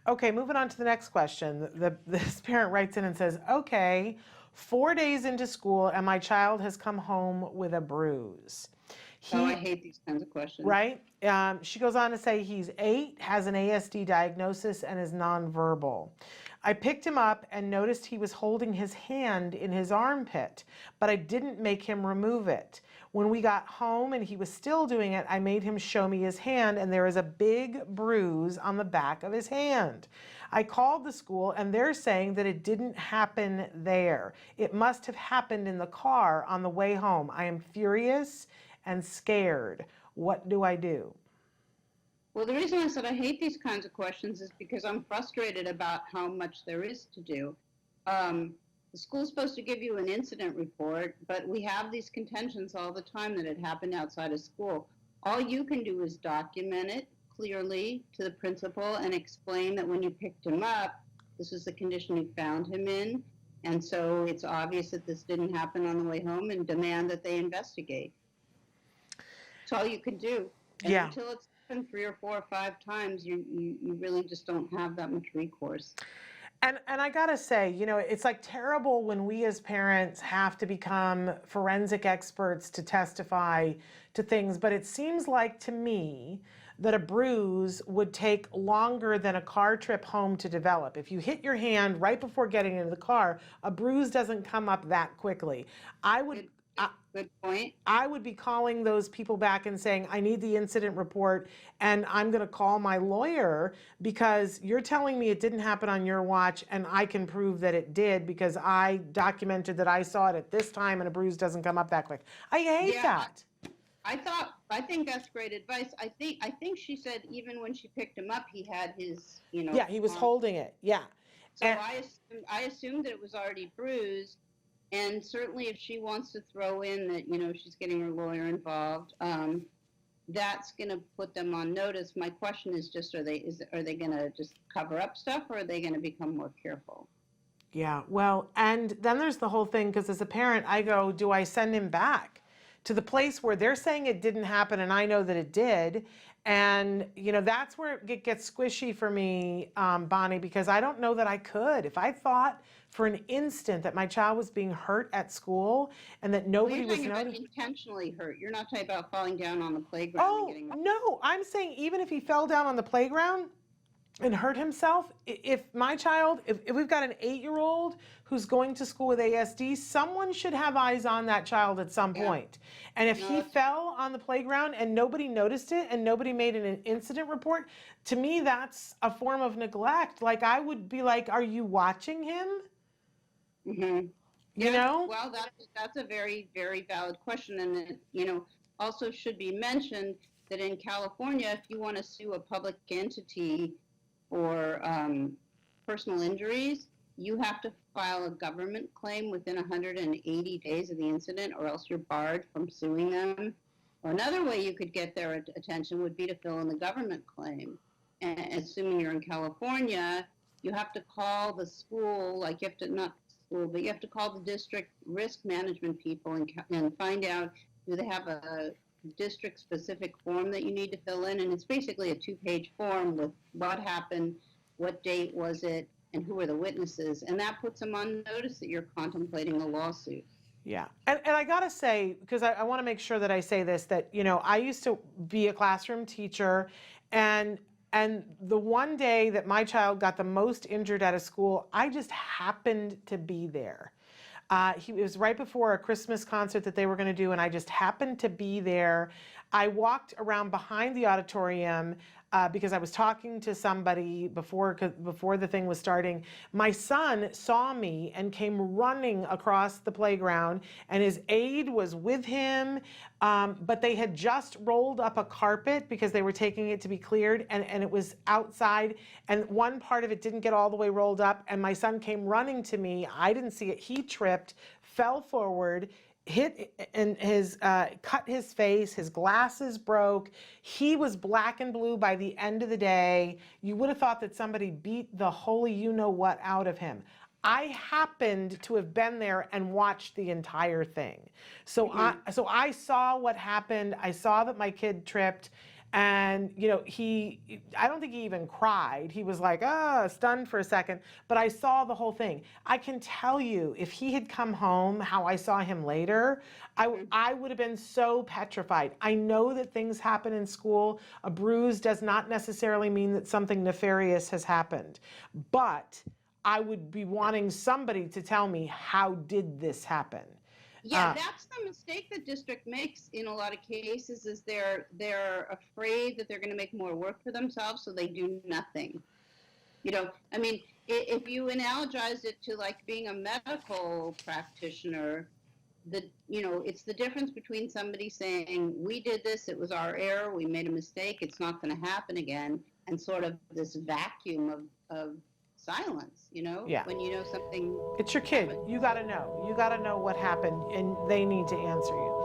Okay, moving on to the next question. This parent writes in and says, okay, 4 days into school and my child has come home with a bruise. Oh, I He, hate these kinds of questions. right? She goes on to say he's 8, has an ASD diagnosis, and is nonverbal. I picked him up and noticed he was holding his hand in his armpit, but I didn't make him remove it. When we got home and he was still doing it, I made him show me his hand, and there is a big bruise on the back of his hand. I called the school and they're saying that it didn't happen there. It must have happened in the car on the way home. I am furious and scared. What do I do? Well, the reason I said I hate these kinds of questions is because I'm frustrated about how much there is to do. The school's supposed to give you an incident report, but we have these contentions all the time that it happened outside of school. All you can do is document it clearly to the principal and explain that when you picked him up, this was the condition you found him in. And so it's obvious that this didn't happen on the way home, and demand that they investigate. That's all you can do. And Yeah. until it's happened 3 or 4 or 5 times, you really just don't have that much recourse. And I gotta say, it's like terrible when we as parents have to become forensic experts to testify to things, but it seems like to me that a bruise would take longer than a car trip home to develop. If you hit your hand right before getting into the car, a bruise doesn't come up that quickly. I would Good point. I would be calling those people back and saying, I need the incident report and I'm going to call my lawyer because you're telling me it didn't happen on your watch and I can prove that it did because I documented that I saw it at this time and a bruise doesn't come up that quick. I hate that. I think that's great advice. I think she said even when she picked him up, he had his, Yeah, he was holding it. Yeah. So I assumed that it was already bruised. And certainly if she wants to throw in that, she's getting her lawyer involved, that's going to put them on notice. My question is just, are they going to just cover up stuff, or are they going to become more careful? Yeah, well, and then there's the whole thing, because as a parent, I go, do I send him back to the place where they're saying it didn't happen and I know that it did? And, that's where it gets squishy for me, Bonnie, because I don't know that I could. If I thought for an instant that my child was being hurt at school and that nobody was noticing. Intentionally hurt. You're not talking about falling down on the playground. Oh, no, I'm saying even if he fell down on the playground and hurt himself, if my child, if we've got an 8-year-old who's going to school with ASD, someone should have eyes on that child at some point. And if he fell on the playground and nobody noticed it and nobody made an incident report, to me, that's a form of neglect. Like, I would be like, are you watching him? Mm-hmm. Well, that's a very, very valid question. And it, also should be mentioned that in California, if you want to sue a public entity for personal injuries, you have to file a government claim within 180 days of the incident, or else you're barred from suing them. Or another way you could get their attention would be to fill in the government claim. And assuming you're in California, you have to call the school, like you have to, not school, but you have to call the district risk management people and find out, do they have a district specific form that you need to fill in, and it's basically a 2-page form with what happened, what date was it, and who are the witnesses, and that puts them on notice that you're contemplating a lawsuit. Yeah, and I gotta say, because I want to make sure that I say this, that I used to be a classroom teacher, and the one day that my child got the most injured at a school, I just happened to be there. It was right before a Christmas concert that they were going to do, and I just happened to be there. I walked around behind the auditorium because I was talking to somebody before the thing was starting. My son saw me and came running across the playground, and his aide was with him, but they had just rolled up a carpet because they were taking it to be cleared, and it was outside, and one part of it didn't get all the way rolled up, and my son came running to me. I didn't see it. He tripped, fell forward, hit and cut his face, his glasses broke. He was black and blue by the end of the day. You would have thought that somebody beat the holy you-know-what out of him. I happened to have been there and watched the entire thing. So I saw what happened. I saw that my kid tripped, And, you know, I don't think he even cried. He was like, stunned for a second, but I saw the whole thing. I can tell you, if he had come home, how I saw him later, I would have been so petrified. I know that things happen in school. A bruise does not necessarily mean that something nefarious has happened, but I would be wanting somebody to tell me, how did this happen? Yeah, that's the mistake the district makes in a lot of cases, is they're afraid that they're going to make more work for themselves, so they do nothing. You know, I mean, if you analogize it to like being a medical practitioner, it's the difference between somebody saying, we did this, it was our error, we made a mistake, it's not going to happen again, and sort of this vacuum of silence, Yeah. when you know something. It's your kid. You got to know. You got to know what happened, and they need to answer you.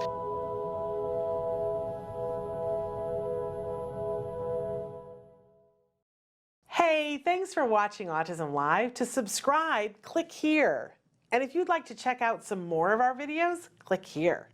Hey, thanks for watching Autism Live. To subscribe, click here. And if you'd like to check out some more of our videos, click here.